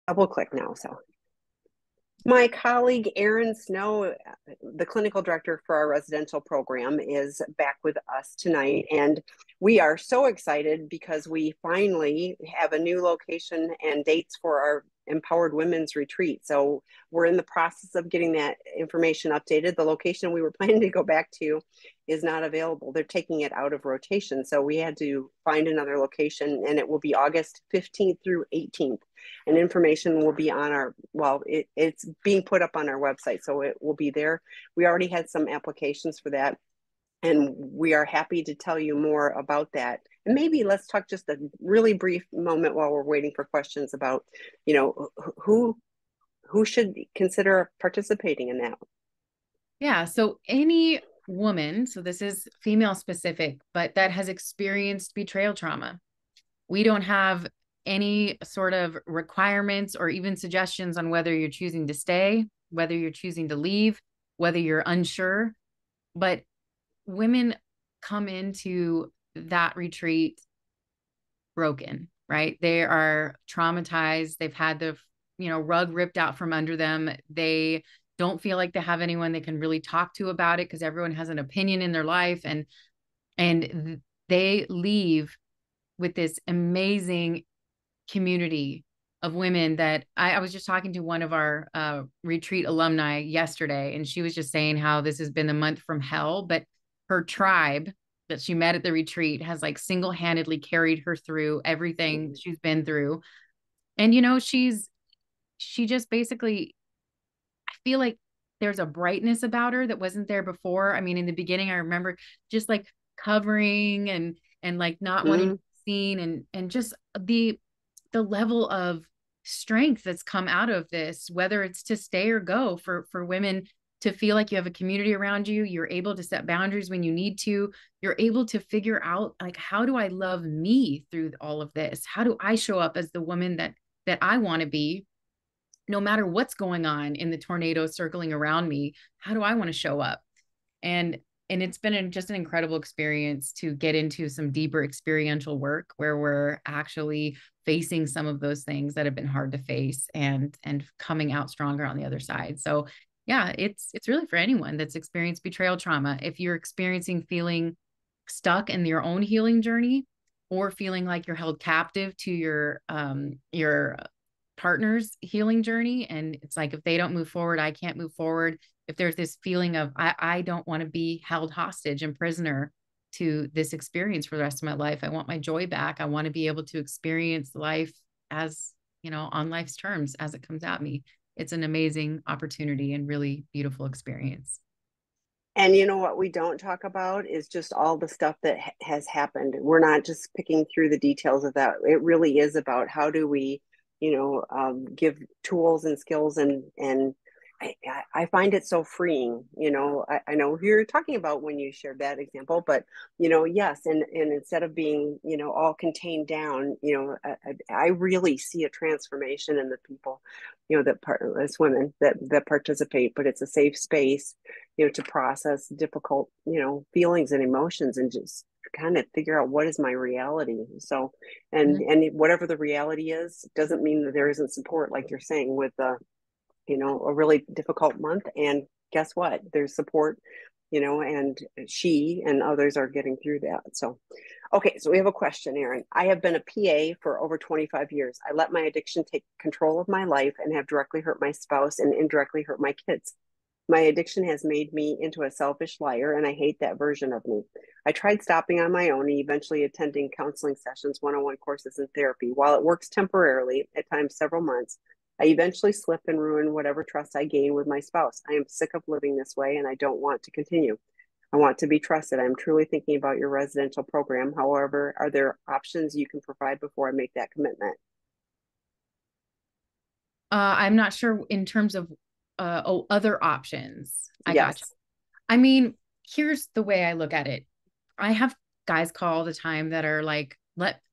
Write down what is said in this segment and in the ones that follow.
Double click now. So my colleague Erin Snow, the clinical director for our residential program, is back with us tonight. And we are so excited because we finally have a new location and dates for our Empowered Women's Retreat. So we're in the process of getting that information updated. The location we were planning to go back to is not available. They're taking it out of rotation. So we had to find another location, and it will be August 15th through 18th. And information will be on our, well, it's being put up on our website, so it will be there. We already had some applications for that, and we are happy to tell you more about that. And maybe let's talk just a really brief moment while we're waiting for questions about, you know, who should consider participating in that. Yeah. So any woman, so this is female specific, but that has experienced betrayal trauma. We don't have any sort of requirements or even suggestions on whether you're choosing to stay, whether you're choosing to leave, whether you're unsure. But women come into that retreat broken, right? They are traumatized. They've had the, rug ripped out from under them. They don't feel like they have anyone they can really talk to about it because everyone has an opinion in their life, and they leave with this amazing community of women that I was just talking to one of our retreat alumni yesterday, and she was just saying how this has been the month from hell, but her tribe that she met at the retreat has like single-handedly carried her through everything she's been through. And she just basically, I feel like there's a brightness about her that wasn't there before. I mean, in the beginning, I remember just like covering and like not wanting to Mm. be seen, and just the level of strength that's come out of this, whether it's to stay or go, for women to feel like you have a community around you, you're able to set boundaries when you need to, you're able to figure out like, how do I love me through all of this? How do I show up as the woman that I want to be, no matter what's going on in the tornado circling around me? How do I want to show up? And it's been just an incredible experience to get into some deeper experiential work where we're actually facing some of those things that have been hard to face, and coming out stronger on the other side. So yeah, it's really for anyone that's experienced betrayal trauma. If you're experiencing feeling stuck in your own healing journey, or feeling like you're held captive to your partner's healing journey, and it's like, if they don't move forward, I can't move forward. If there's this feeling of I don't want to be held hostage and prisoner to this experience for the rest of my life, I want my joy back, I want to be able to experience life as, on life's terms as it comes at me. It's an amazing opportunity and really beautiful experience. And you know what we don't talk about is just all the stuff that has happened. We're not just picking through the details of that. It really is about how do we, give tools and skills, and I find it so freeing. I know who you're talking about when you shared that example, but yes, and instead of being all contained down, I really see a transformation in the people, that part as women that participate. But it's a safe space, to process difficult, feelings and emotions, and just kind of figure out what is my reality. So, Mhm. and whatever the reality is, doesn't mean that there isn't support, like you're saying, with a really difficult month. And guess what? There's support, and she and others are getting through that. So, okay, so we have a question, Erin. I have been a PA for over 25 years. I let my addiction take control of my life and have directly hurt my spouse and indirectly hurt my kids. My addiction has made me into a selfish liar, and I hate that version of me. I tried stopping on my own and eventually attending counseling sessions, one-on-one courses, and therapy. While it works temporarily, at times several months, I eventually slip and ruin whatever trust I gain with my spouse. I am sick of living this way, and I don't want to continue. I want to be trusted. I'm truly thinking about your residential program. However, are there options you can provide before I make that commitment? I'm not sure in terms of other options. I gotcha. Yes. I mean, here's the way I look at it. I have guys call all the time that are like,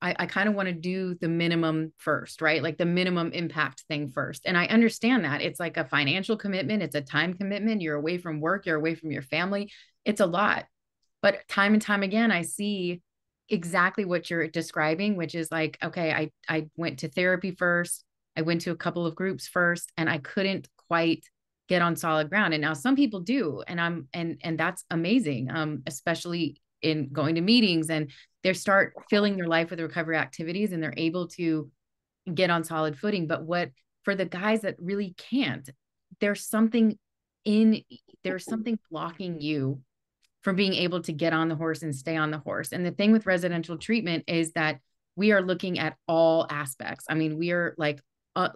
I kind of want to do the minimum first, right? Like the minimum impact thing first. And I understand that it's like a financial commitment, it's a time commitment. You're away from work, you're away from your family. It's a lot. But time and time again, I see exactly what you're describing, which is like, okay, I went to therapy first. I went to a couple of groups first, and I couldn't quite get on solid ground. And now some people do, and that's amazing, especially in going to meetings, and they start filling their life with recovery activities, and they're able to get on solid footing. But what for the guys that really can't, there's something in there's something blocking you from being able to get on the horse and stay on the horse. And the thing with residential treatment is that we are looking at all aspects. I mean, we are like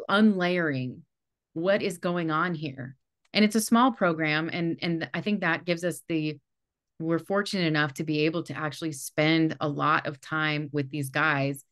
unlayering what is going on here. And it's a small program. And I think that gives us we're fortunate enough to be able to actually spend a lot of time with these guys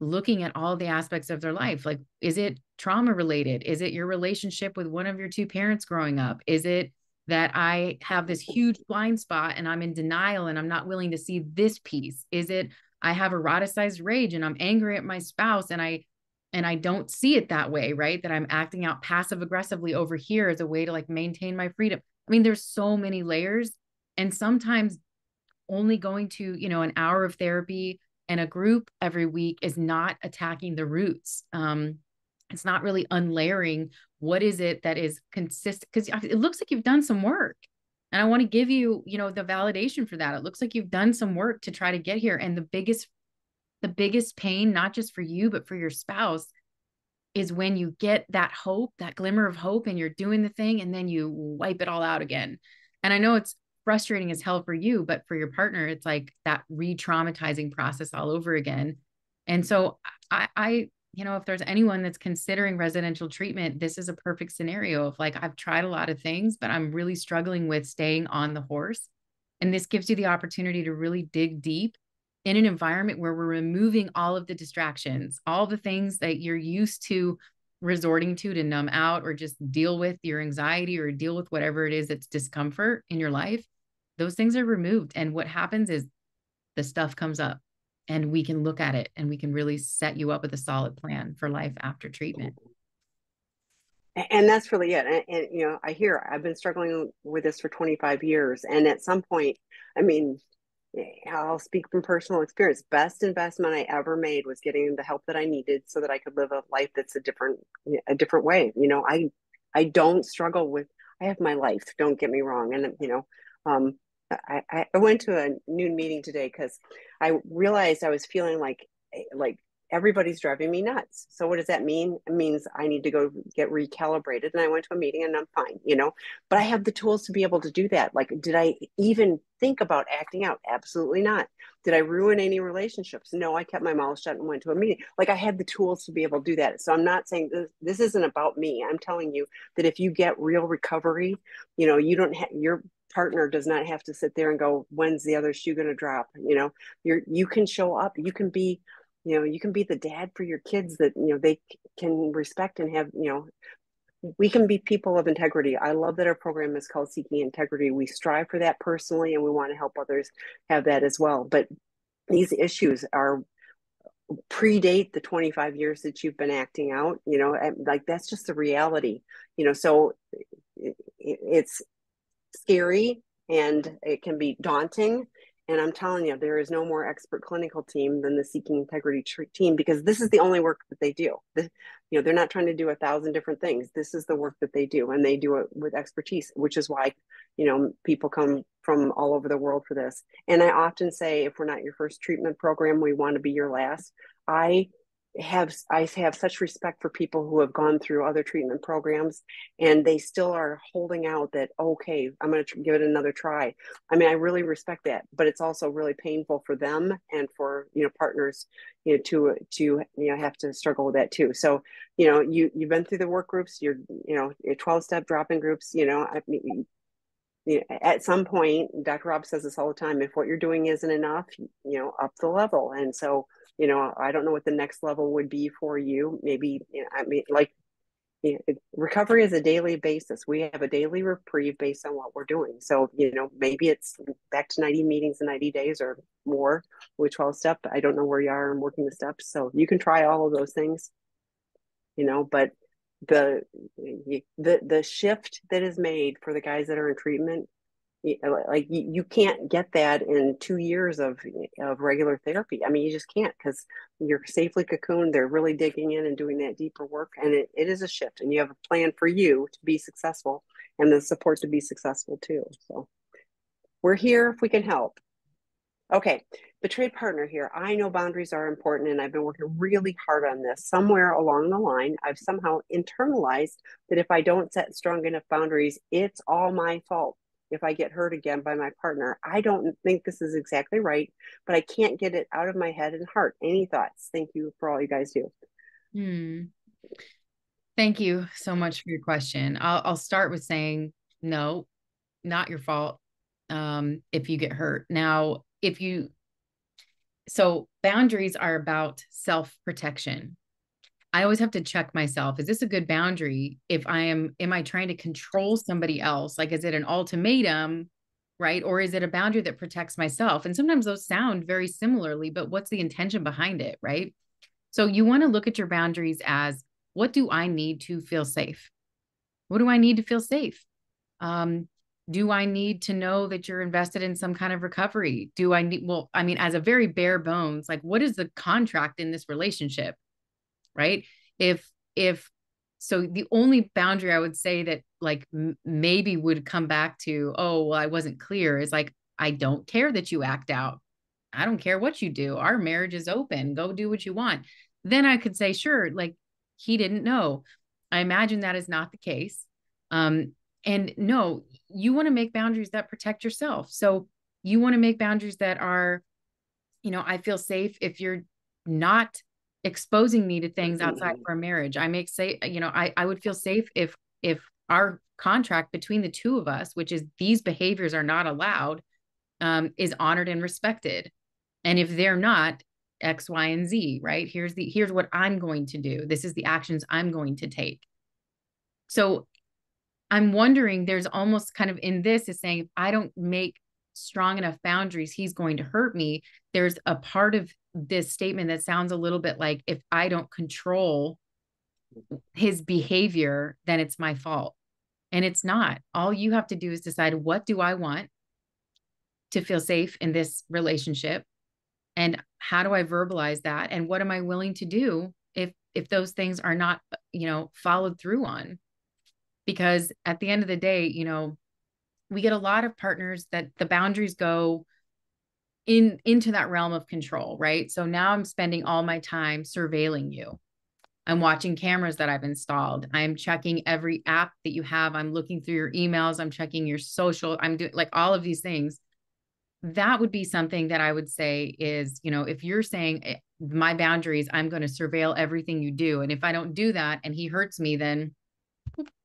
looking at all the aspects of their life. Like, is it trauma related? Is it your relationship with one of your two parents growing up? Is it that I have this huge blind spot and I'm in denial and I'm not willing to see this piece? Is it I have eroticized rage and I'm angry at my spouse and I don't see it that way, right? That I'm acting out passive aggressively over here as a way to like maintain my freedom. I mean, there's so many layers, and sometimes only going to, an hour of therapy and a group every week is not attacking the roots. It's not really unlayering what is it that is consistent, because it looks like you've done some work. And I want to give you, the validation for that. It looks like you've done some work to try to get here. And the biggest pain, not just for you, but for your spouse, is when you get that hope, that glimmer of hope, and you're doing the thing, and then you wipe it all out again. And I know it's frustrating as hell for you, but for your partner, it's like that re-traumatizing process all over again. And so I if there's anyone that's considering residential treatment, this is a perfect scenario of like, I've tried a lot of things, but I'm really struggling with staying on the horse. And this gives you the opportunity to really dig deep in an environment where we're removing all of the distractions, all the things that you're used to resorting to numb out or just deal with your anxiety or deal with whatever it is that's discomfort in your life. Those things are removed. And what happens is the stuff comes up and we can look at it and we can really set you up with a solid plan for life after treatment. And that's really it. And I've been struggling with this for 25 years. And at some point, I mean, I'll speak from personal experience. Best investment I ever made was getting the help that I needed so that I could live a life that's a different way. I don't struggle with, I have my life, don't get me wrong. And, I went to a noon meeting today because I realized I was feeling like everybody's driving me nuts. So what does that mean? It means I need to go get recalibrated. And I went to a meeting and I'm fine, but I have the tools to be able to do that. Like, did I even think about acting out? Absolutely not. Did I ruin any relationships? No, I kept my mouth shut and went to a meeting. Like, I had the tools to be able to do that. So I'm not saying this isn't about me. I'm telling you that if you get real recovery, you don't have your partner does not have to sit there and go, when's the other shoe going to drop? You can show up, you can be the dad for your kids that, they can respect and have, we can be people of integrity. I love that our program is called Seeking Integrity. We strive for that personally, and we want to help others have that as well. But these issues predate the 25 years that you've been acting out, like that's just the reality, so it's scary and it can be daunting. And I'm telling you, there is no more expert clinical team than the Seeking Integrity team, because this is the only work that they do. They're not trying to do 1,000 different things. This is the work that they do, and they do it with expertise, which is why, people come from all over the world for this. And I often say, if we're not your first treatment program, we want to be your last. I have such respect for people who have gone through other treatment programs and they still are holding out that, okay, I'm going to give it another try. I mean, I really respect that, but it's also really painful for them and for, partners, to have to struggle with that too. So, you've been through the work groups, your 12-step drop-in groups, at some point, Dr. Rob says this all the time, if what you're doing isn't enough, up the level. And so, I don't know what the next level would be for you. Maybe, recovery is a daily basis. We have a daily reprieve based on what we're doing. So, maybe it's back to 90 meetings in 90 days or more with 12-step. I don't know where you are in working the steps. So you can try all of those things, but the shift that is made for the guys that are in treatment Like you can't get that in 2 years of regular therapy. I mean, you just can't, because you're safely cocooned. They're really digging in and doing that deeper work. And it is a shift, and you have a plan for you to be successful and the support to be successful too. So we're here if we can help. Okay, betrayed partner here. I know boundaries are important, and I've been working really hard on this. Somewhere along the line, I've somehow internalized that if I don't set strong enough boundaries, it's all my fault if I get hurt again by my partner. I don't think this is exactly right, but I can't get it out of my head and heart. Any thoughts? Thank you for all you guys do. Thank you so much for your question. I'll start with saying no, not your fault. If you get hurt. Now, so boundaries are about self-protection. I always have to check myself. Is this a good boundary? Am I trying to control somebody else? Like, is it an ultimatum, right? Or is it a boundary that protects myself? And sometimes those sound very similarly, but what's the intention behind it, right? So you want to look at your boundaries as, what do I need to feel safe? What do I need to feel safe? Do I need to know that you're invested in some kind of recovery? Well, I mean, as a very bare bones, like, what is the contract in this relationship? Right. If so, the only boundary I would say that, like, maybe would come back to, oh, well, I wasn't clear, is like, I don't care that you act out. I don't care what you do. Our marriage is open. Go do what you want. Then I could say, sure, like, he didn't know. I imagine that is not the case. And no, you want to make boundaries that protect yourself. So you want to make boundaries that are, I feel safe if you're not exposing me to things outside for a marriage. I would feel safe if our contract between the two of us, which is these behaviors are not allowed, is honored and respected. And if they're not, X, Y, and Z, right? Here's what I'm going to do. This is the actions I'm going to take. So I'm wondering, there's almost kind of in this is saying, if I don't make strong enough boundaries, he's going to hurt me. There's a part of this statement that sounds a little bit like, if I don't control his behavior, then it's my fault. And it's not. All you have to do is decide, what do I want to feel safe in this relationship? And how do I verbalize that? And what am I willing to do if those things are not, followed through on? Because at the end of the day, we get a lot of partners that the boundaries go into that realm of control, right? So now I'm spending all my time surveilling you. I'm watching cameras that I've installed. I'm checking every app that you have. I'm looking through your emails. I'm checking your social. I'm doing, like, all of these things. That would be something that I would say is, if you're saying, my boundaries, I'm going to surveil everything you do. And if I don't do that and he hurts me, then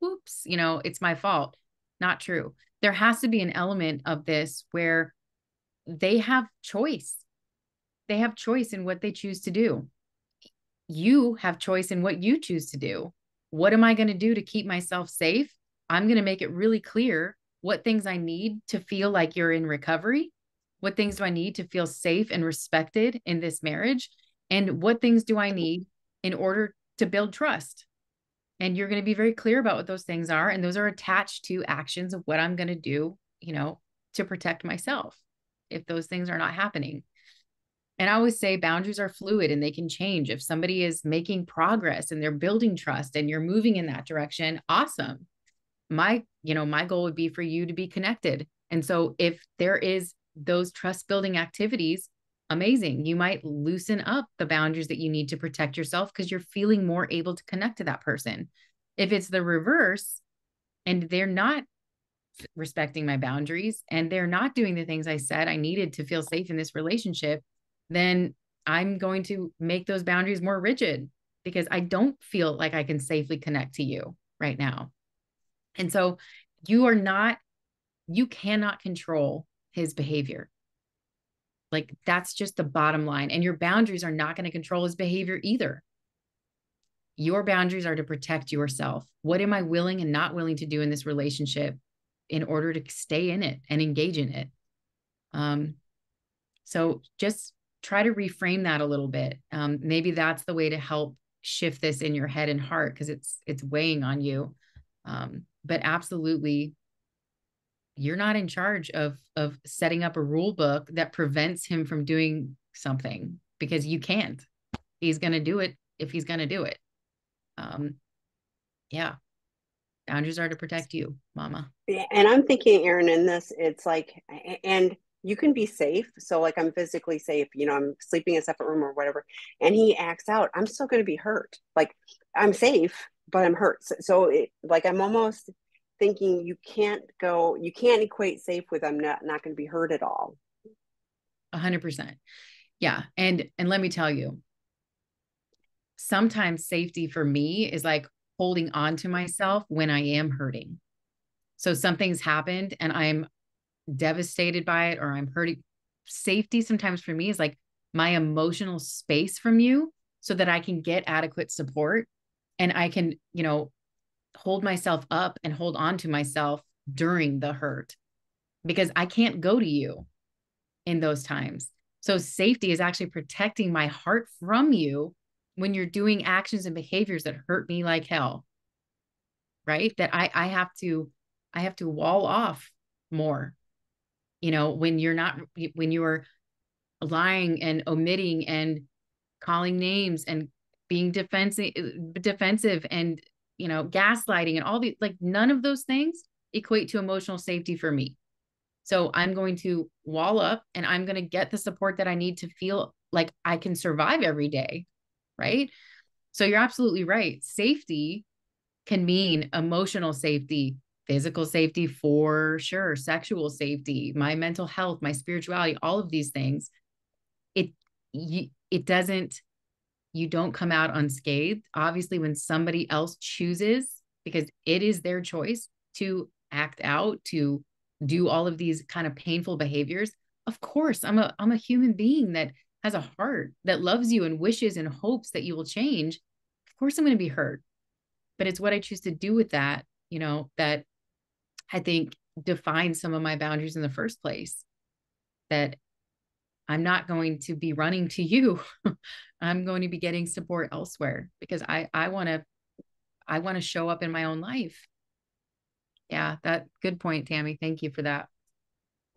whoops, it's my fault. Not true. There has to be an element of this where they have choice. They have choice in what they choose to do. You have choice in what you choose to do. What am I going to do to keep myself safe? I'm going to make it really clear what things I need to feel like you're in recovery. What things do I need to feel safe and respected in this marriage? And what things do I need in order to build trust? And you're going to be very clear about what those things are. And those are attached to actions of what I'm going to do, to protect myself if those things are not happening. And I always say boundaries are fluid and they can change. If somebody is making progress and they're building trust and you're moving in that direction, awesome. My goal would be for you to be connected. And so if there is those trust building activities, amazing. You might loosen up the boundaries that you need to protect yourself because you're feeling more able to connect to that person. If it's the reverse and they're not respecting my boundaries and they're not doing the things I said I needed to feel safe in this relationship, then I'm going to make those boundaries more rigid because I don't feel like I can safely connect to you right now. And so you cannot control his behavior. Like, that's just the bottom line. And your boundaries are not going to control his behavior either. Your boundaries are to protect yourself. What am I willing and not willing to do in this relationship in order to stay in it and engage in it? So just try to reframe that a little bit. Maybe that's the way to help shift this in your head and heart, because it's weighing on you. But absolutely, you're not in charge of setting up a rule book that prevents him from doing something, because you can't. He's going to do it if he's going to do it. Um, yeah. Boundaries are to protect you, mama. And I'm thinking, Erin, in this, it's like, and you can be safe. So, like, I'm physically safe, I'm sleeping in a separate room or whatever, and he acts out. I'm still going to be hurt. Like, I'm safe, but I'm hurt. Like, I'm almost thinking you can't equate safe with I'm not going to be hurt at all. 100%. Yeah. And let me tell you, sometimes safety for me is like holding on to myself when I am hurting. So something's happened and I'm devastated by it, or I'm hurting. Safety sometimes for me is like my emotional space from you so that I can get adequate support and I can, hold myself up and hold on to myself during the hurt, because I can't go to you in those times. So safety is actually protecting my heart from you when you're doing actions and behaviors that hurt me like hell, right? That I have to wall off more, when you're lying and omitting and calling names and being defensive and, gaslighting and all the, like, none of those things equate to emotional safety for me. So I'm going to wall up and I'm going to get the support that I need to feel like I can survive every day. Right. So you're absolutely right. Safety can mean emotional safety, physical safety for sure, sexual safety, my mental health, my spirituality, all of these things. It doesn't, you don't come out unscathed. Obviously, when somebody else chooses, because it is their choice to act out, to do all of these kind of painful behaviors. Of course, I'm a human being that has a heart that loves you and wishes and hopes that you will change. Of course, I'm going to be hurt, but it's what I choose to do with that, that I think defines some of my boundaries in the first place. That I'm not going to be running to you. I'm going to be getting support elsewhere, because I want to show up in my own life. Yeah, that good point, Tammy. Thank you for that.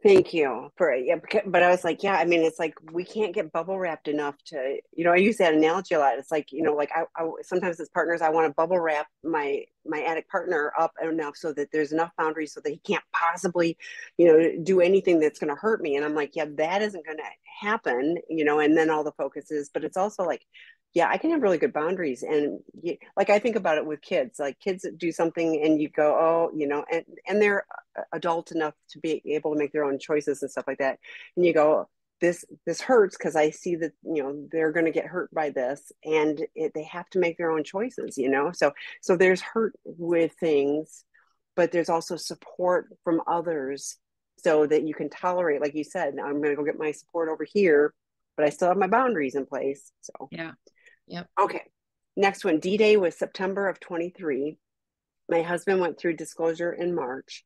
Thank you for yeah, but I was like, yeah, I mean, it's like we can't get bubble wrapped enough to, I use that analogy a lot. It's like, like I sometimes as partners, I want to bubble wrap my addict partner up enough so that there's enough boundaries so that he can't possibly, do anything that's going to hurt me. And I'm like, yeah, that isn't going to happen, and then all the focus is, but it's also like, yeah, I can have really good boundaries. And like, I think about it with kids, like kids do something and you go, oh, and they're adult enough to be able to make their own choices and stuff like that. And you go, this hurts because I see that, they're going to get hurt by this, and they have to make their own choices, so there's hurt with things, but there's also support from others so that you can tolerate, like you said, I'm going to go get my support over here, but I still have my boundaries in place. So Yeah. Yep. okay. Next one, D-Day was September of 23. My husband went through disclosure in March.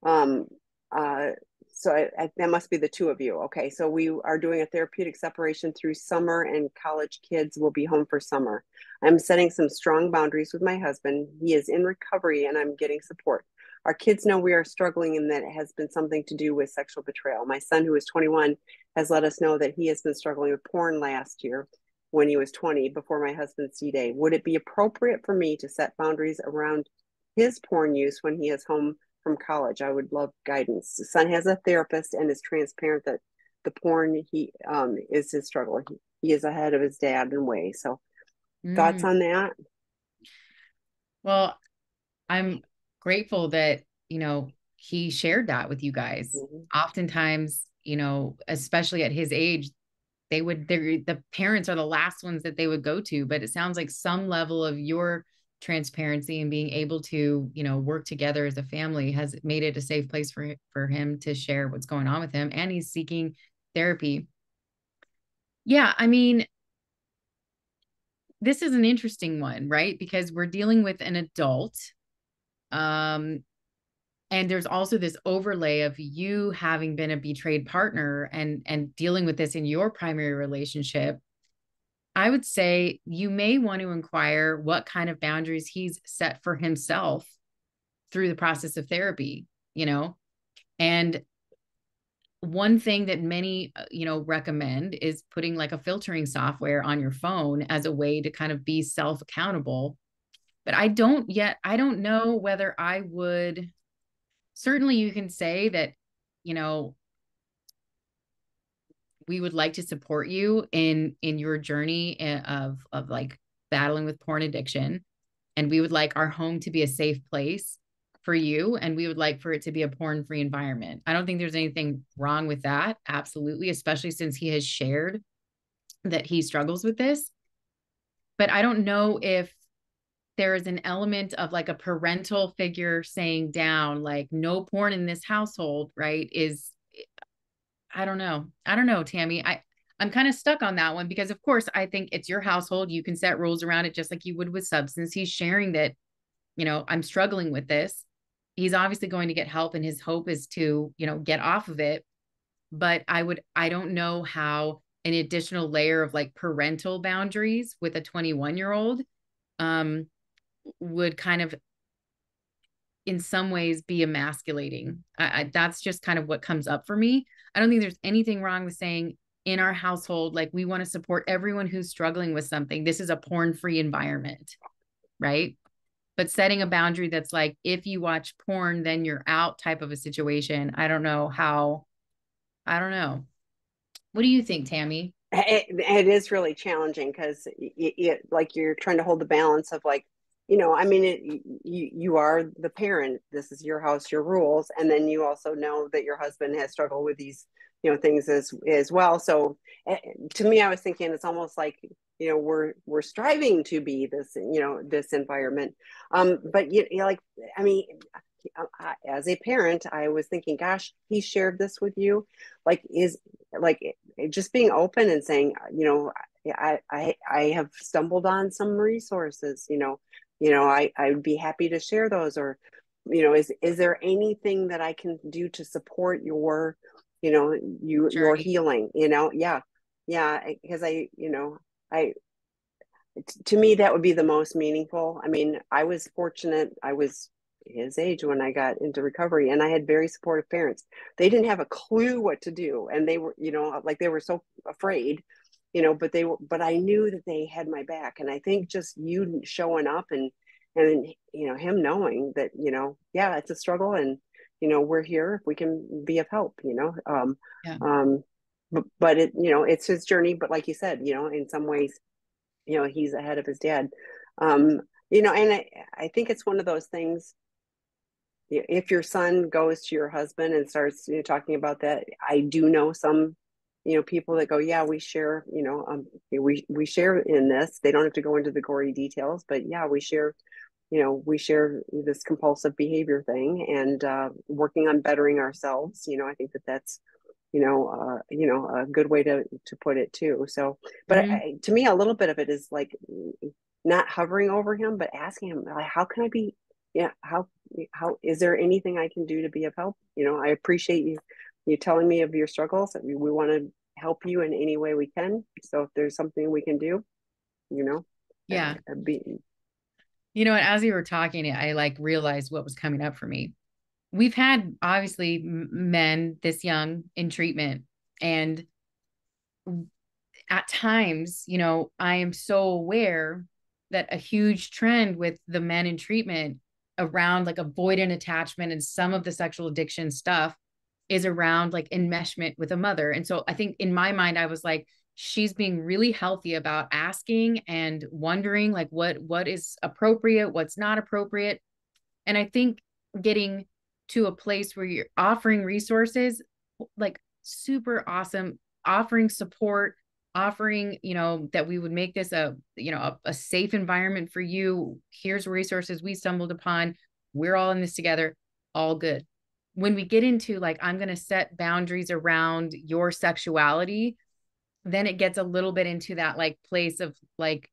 Um, uh, so that must be the two of you. Okay. So we are doing a therapeutic separation through summer, and college kids will be home for summer. I'm setting some strong boundaries with my husband. He is in recovery and I'm getting support. Our kids know we are struggling and that it has been something to do with sexual betrayal. My son, who is 21, has let us know that he has been struggling with porn last year when he was 20, before my husband's D-Day. Would it be appropriate for me to set boundaries around his porn use when he is home from college? I would love guidance. The son has a therapist and is transparent that the porn is his struggle. He is ahead of his dad in ways. So thoughts on that? Well, I'm grateful that, he shared that with you guys. Mm-hmm. Oftentimes, especially at his age, the parents are the last ones that they would go to, but it sounds like some level of your transparency and being able to, work together as a family has made it a safe place for him to share what's going on with him, and he's seeking therapy. Yeah, I mean, this is an interesting one, right? Because we're dealing with an adult. And there's also this overlay of you having been a betrayed partner and dealing with this in your primary relationship. I would say you may want to inquire what kind of boundaries he's set for himself through the process of therapy. And one thing that many, recommend is putting like a filtering software on your phone as a way to kind of be self accountable. But I don't know whether I would. Certainly you can say that, you know, we would like to support you in your journey of like battling with porn addiction, and we would like our home to be a safe place for you, and we would like for it to be a porn free environment. I don't think there's anything wrong with that, absolutely, especially since he has shared that he struggles with this. But I don't know if there is an element of like a parental figure saying down like no porn in this household, right? Is I don't know, Tammy. I'm kind of stuck on that one because of course I think it's your household. You can set rules around it just like you would with substance. He's sharing that, I'm struggling with this. He's obviously going to get help and his hope is to, get off of it. But I don't know how an additional layer of like parental boundaries with a 21-year-old um would kind of in some ways be emasculating. That's just kind of what comes up for me. I don't think there's anything wrong with saying in our household, like we want to support everyone who's struggling with something. This is a porn-free environment, right? But setting a boundary that's like, if you watch porn, then you're out type of a situation. I don't know. What do you think, Tammy? It is really challenging because like you're trying to hold the balance of like, I mean, you are the parent. This is your house, your rules, and then you also know that your husband has struggled with these, things as well. So, to me, I was thinking it's almost like we're striving to be this, this environment. But like, I mean, as a parent, I was thinking, gosh, he shared this with you, like is like just being open and saying, I have stumbled on some resources, I'd be happy to share those, or, is there anything that I can do to support your, your Journey. healing, yeah, yeah, because I to me that would be the most meaningful. I mean, I was fortunate. I was his age when I got into recovery, and I had very supportive parents. They didn't have a clue what to do, and they were, like they were so afraid, but I knew that they had my back. And I think just you showing up and him knowing that, yeah, it's a struggle, and we're here if we can be of help, Yeah. um but it, it's his journey. But like you said, in some ways, he's ahead of his dad. um and I think it's one of those things. If your son goes to your husband and starts, talking about that, I do know some, people that go, yeah, we share, we share in this. They don't have to go into the gory details, but yeah, we share this compulsive behavior thing, and working on bettering ourselves. I think that's a good way to put it too. So, but Mm-hmm. to me, a little bit of it is like not hovering over him, but asking him, like, how can I be, yeah, how is there anything I can do to be of help? I appreciate you telling me of your struggles. We want to help you in any way we can. So if there's something we can do, you know, Yeah. be, As you were talking, I like realized what was coming up for me. We've had obviously men this young in treatment, and at times, I am so aware that a huge trend with the men in treatment around like avoidant attachment and some of the sexual addiction stuff is around like enmeshment with a mother. And so I think in my mind, I was like, she's being really healthy about asking and wondering like what is appropriate, what's not appropriate. And I think getting to a place where you're offering resources, like super awesome, offering support, offering, that we would make this a safe environment for you. Here's resources we stumbled upon. We're all in this together, all good. When we get into like, I'm going to set boundaries around your sexuality, then it gets a little bit into that like place of like,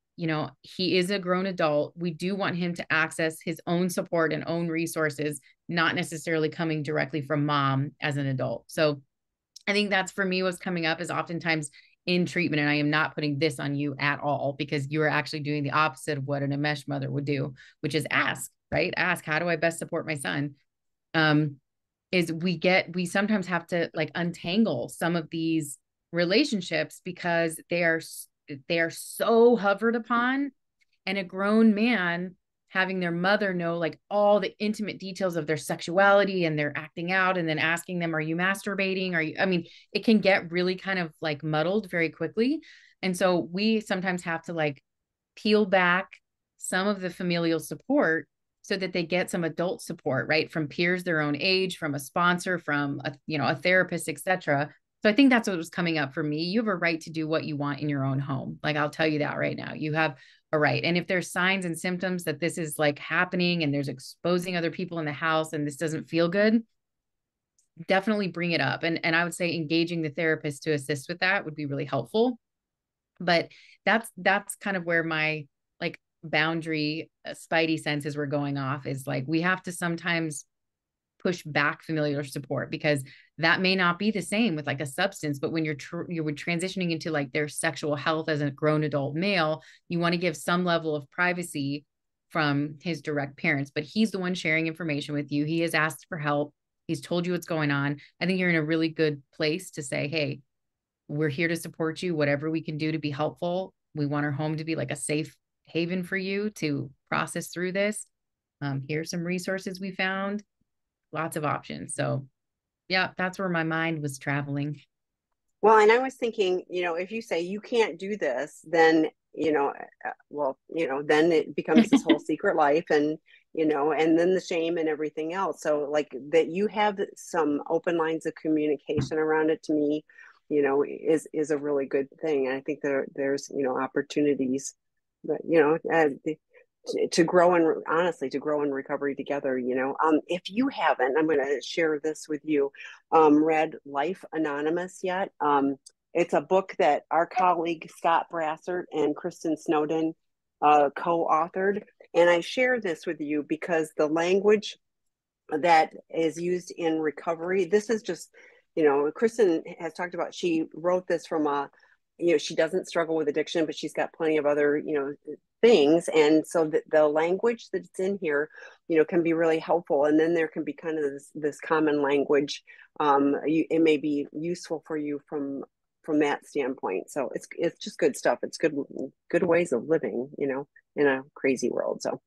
he is a grown adult. We do want him to access his own support and own resources, not necessarily coming directly from mom as an adult. So I think that's for me what's coming up is oftentimes in treatment. And I am not putting this on you at all, because you are actually doing the opposite of what an enmeshed mother would do, which is ask, right? Ask, how do I best support my son? is we sometimes have to like untangle some of these relationships because they are so hovered upon, and a grown man having their mother know like all the intimate details of their sexuality and their acting out, and then asking them, are you masturbating? Are you, I mean, it can get really kind of like muddled very quickly. And so we sometimes have to like peel back some of the familial support so that they get some adult support, right? From peers their own age, from a sponsor, from a, you know, a therapist, etc. So I think that's what was coming up for me. You have a right to do what you want in your own home. Like, I'll tell you that right now. You have a right. And if there's signs and symptoms that this is like happening and there's exposing other people in the house and this doesn't feel good, definitely bring it up. And I would say engaging the therapist to assist with that would be really helpful. But that's kind of where my like boundary spidey senses were going off, is like we have to sometimes push back familiar support, because that may not be the same with like a substance, but when you're transitioning into like their sexual health as a grown adult male, you want to give some level of privacy from his direct parents. But he's the one sharing information with you. He has asked for help. He's told you what's going on. I think you're in a really good place to say, hey, we're here to support you, whatever we can do to be helpful. We want our home to be like a safe haven for you to process through this. Here's some resources we found, lots of options. So yeah, that's where my mind was traveling. Well, and I was thinking, if you say you can't do this, then, then it becomes this whole secret life, and, and then the shame and everything else. So like that you have some open lines of communication around it, to me, is a really good thing. And I think there's, opportunities, but, to grow, and honestly to grow in recovery together. If you haven't, I'm going to share this with you, read Life Anonymous yet. It's a book that our colleague Scott Brassert and Kristen Snowden co-authored, and I share this with you because the language that is used in recovery, this is just, Kristen has talked about, she wrote this from she doesn't struggle with addiction, but she's got plenty of other, things. And so the language that's in here, can be really helpful. And then there can be kind of this common language. It may be useful for you from that standpoint. So it's just good stuff. It's good ways of living, in a crazy world. So,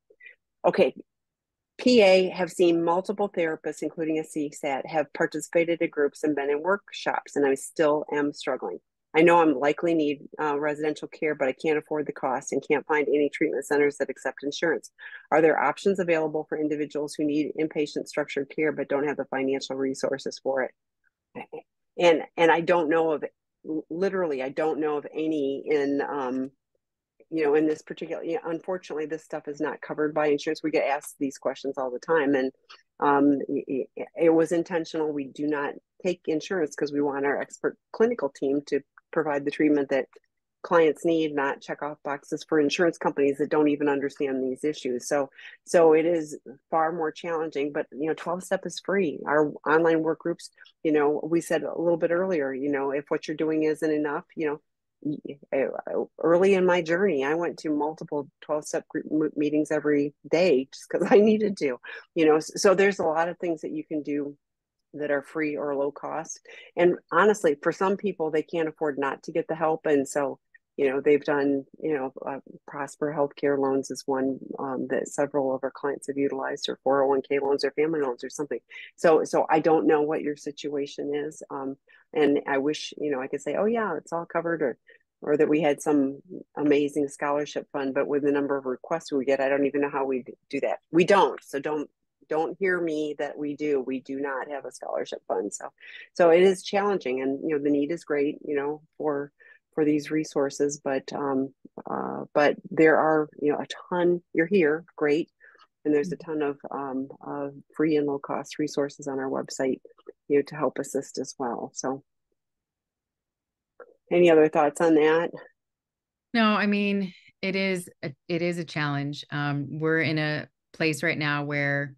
okay. PA have seen multiple therapists, including a CSAT, have participated in groups and been in workshops, and I still am struggling. I know I'm likely need residential care, but I can't afford the cost and can't find any treatment centers that accept insurance. Are there options available for individuals who need inpatient structured care but don't have the financial resources for it? And I don't know of, literally, I don't know of any in this particular, unfortunately, this stuff is not covered by insurance. We get asked these questions all the time, and it was intentional. We do not take insurance because we want our expert clinical team to provide the treatment that clients need, not check off boxes for insurance companies that don't even understand these issues. So it is far more challenging, but 12-step is free. Our online work groups, we said a little bit earlier, if what you're doing isn't enough, early in my journey, I went to multiple 12-step group meetings every day just because I needed to, so there's a lot of things that you can do that are free or low cost. And honestly, for some people, they can't afford not to get the help. And so, they've done, Prosper Healthcare loans is one that several of our clients have utilized, or 401k loans or family loans or something. So I don't know what your situation is. And I wish, I could say, oh yeah, it's all covered, or that we had some amazing scholarship fund, but with the number of requests we get, I don't even know how we do that. We don't. So don't hear me that we do not have a scholarship fund. So it is challenging, and the need is great, for these resources, but there are, a ton. You're here, great, and there's a ton of free and low cost resources on our website, to help assist as well. So, any other thoughts on that? No, I mean, it is a challenge. We're in a place right now where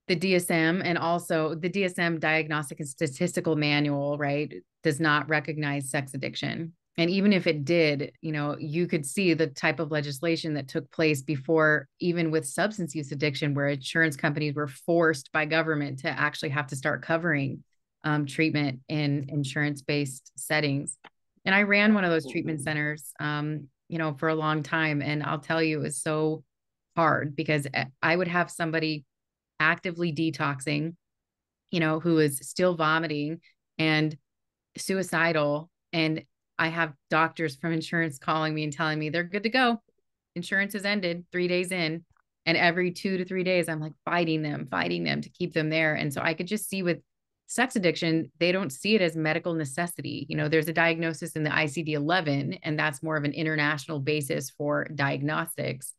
the DSM, and also the DSM Diagnostic and Statistical Manual, right, does not recognize sex addiction. And even if it did, you could see the type of legislation that took place before, even with substance use addiction, where insurance companies were forced by government to actually have to start covering treatment in insurance-based settings. And I ran one of those treatment centers, for a long time. And I'll tell you, it was so hard because I would have somebody actively detoxing, who is still vomiting and suicidal. And I have doctors from insurance calling me and telling me they're good to go. Insurance has ended 3 days in. And every 2 to 3 days, I'm like fighting them to keep them there. And so I could just see with sex addiction, they don't see it as medical necessity. There's a diagnosis in the ICD-11, and that's more of an international basis for diagnostics.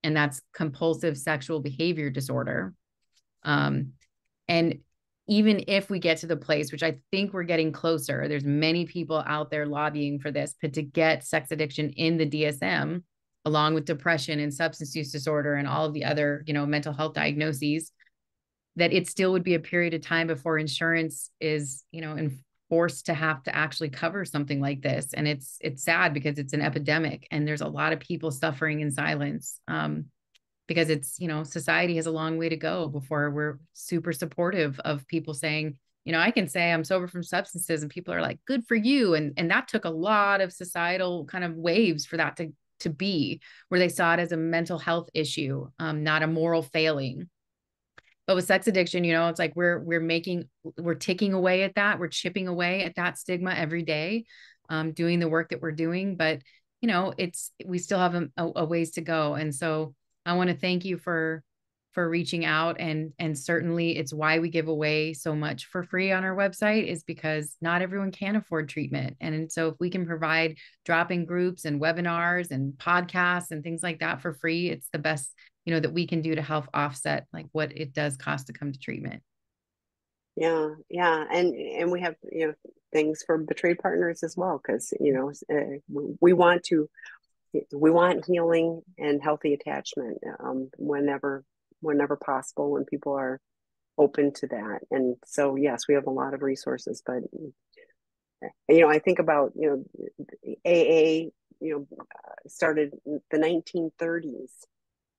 And that's compulsive sexual behavior disorder. And even if we get to the place, which I think we're getting closer, there's many people out there lobbying for this, but to get sex addiction in the DSM, along with depression and substance use disorder and all of the other, mental health diagnoses, that it still would be a period of time before insurance is, forced to have to actually cover something like this. And it's sad because it's an epidemic and there's a lot of people suffering in silence. Because it's, society has a long way to go before we're super supportive of people saying, I can say I'm sober from substances and people are like, good for you. And that took a lot of societal kind of waves for that to be where they saw it as a mental health issue, not a moral failing. But with sex addiction, it's like we're ticking away at that. We're chipping away at that stigma every day, doing the work that we're doing. But, we still have a ways to go. And so I want to thank you for reaching out, and certainly it's why we give away so much for free on our website, is because not everyone can afford treatment. And so if we can provide drop-in groups and webinars and podcasts and things like that for free, it's the best, that we can do to help offset like what it does cost to come to treatment. Yeah. And we have, things for betrayed partners as well, because, we want healing and healthy attachment, whenever possible, when people are open to that. And so, yes, we have a lot of resources, but, I think about, AA, started in the 1930s.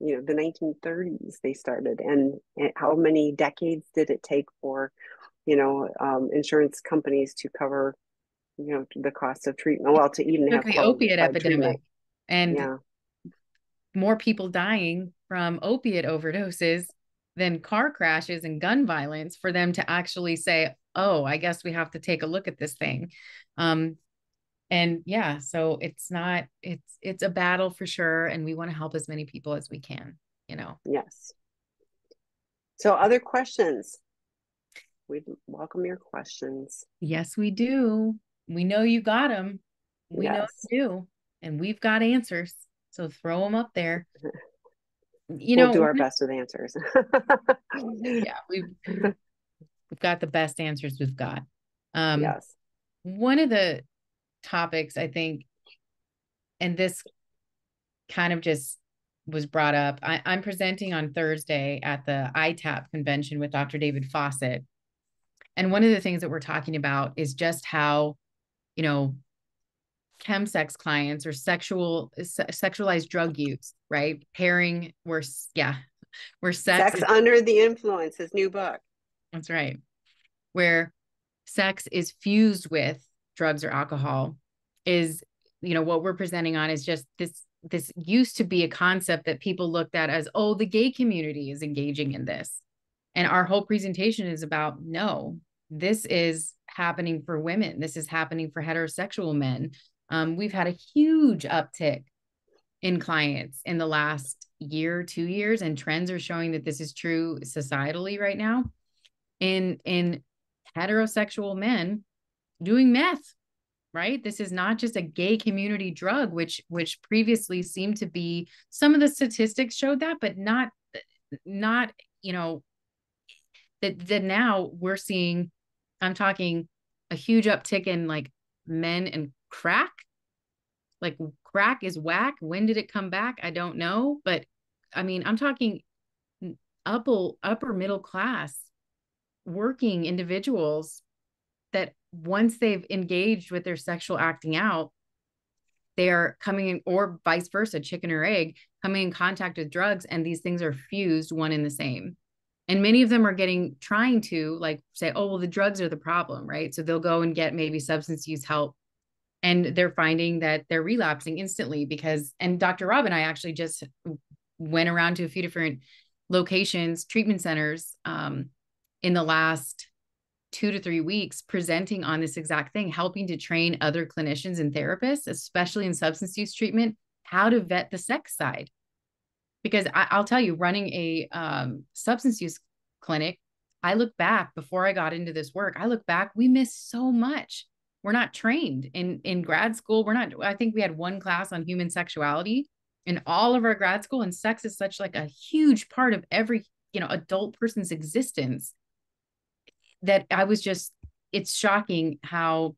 The 1930s they started, and how many decades did it take for, insurance companies to cover, the cost of treatment? Well, to even Took have the opiate qualified epidemic treatment. and Yeah. more people dying from opiate overdoses than car crashes and gun violence for them to actually say, oh, I guess we have to take a look at this thing. And yeah, so it's a battle for sure. And we want to help as many people as we can, Yes. So other questions? We'd welcome your questions. Yes, we do. We know you got them. We know Yes. you do. And we've got answers. So throw them up there. We'll do our best with answers. Yeah, we've got the best answers we've got. Yes. One of the topics I think, and this kind of just was brought up, I'm presenting on Thursday at the ITAP convention with Dr. David Fawcett. And one of the things that we're talking about is just how, chemsex clients or sexualized drug use, right? Pairing where Sex Under the Influence, his new book. That's right. Where sex is fused with drugs or alcohol is, what we're presenting on is just this used to be a concept that people looked at as, oh, the gay community is engaging in this. And our whole presentation is about, no, this is happening for women. This is happening for heterosexual men. We've had a huge uptick in clients in the last year, 2 years, and trends are showing that this is true societally right now in heterosexual men doing meth, right? This is not just a gay community drug, which previously seemed to be, some of the statistics showed that, but not, that now we're seeing, I'm talking a huge uptick in like men and crack. Like crack is whack. When did it come back? I don't know. But I mean, I'm talking upper middle class working individuals that once they've engaged with their sexual acting out, they are coming in, or vice versa, chicken or egg, coming in contact with drugs, and these things are fused one in the same. And many of them are trying to like say, oh, well, the drugs are the problem, right? So they'll go and get maybe substance use help, and they're finding that they're relapsing instantly because, and Dr. Rob and I actually just went around to a few different locations, treatment centers, in the last 2 to 3 weeks, presenting on this exact thing, helping to train other clinicians and therapists, especially in substance use treatment, how to vet the sex side. Because I'll tell you, running a substance use clinic, I look back before I got into this work, I look back, we missed so much. We're not trained in grad school. I think we had one class on human sexuality in all of our grad school, and sex is such like a huge part of every, adult person's existence, that it's shocking how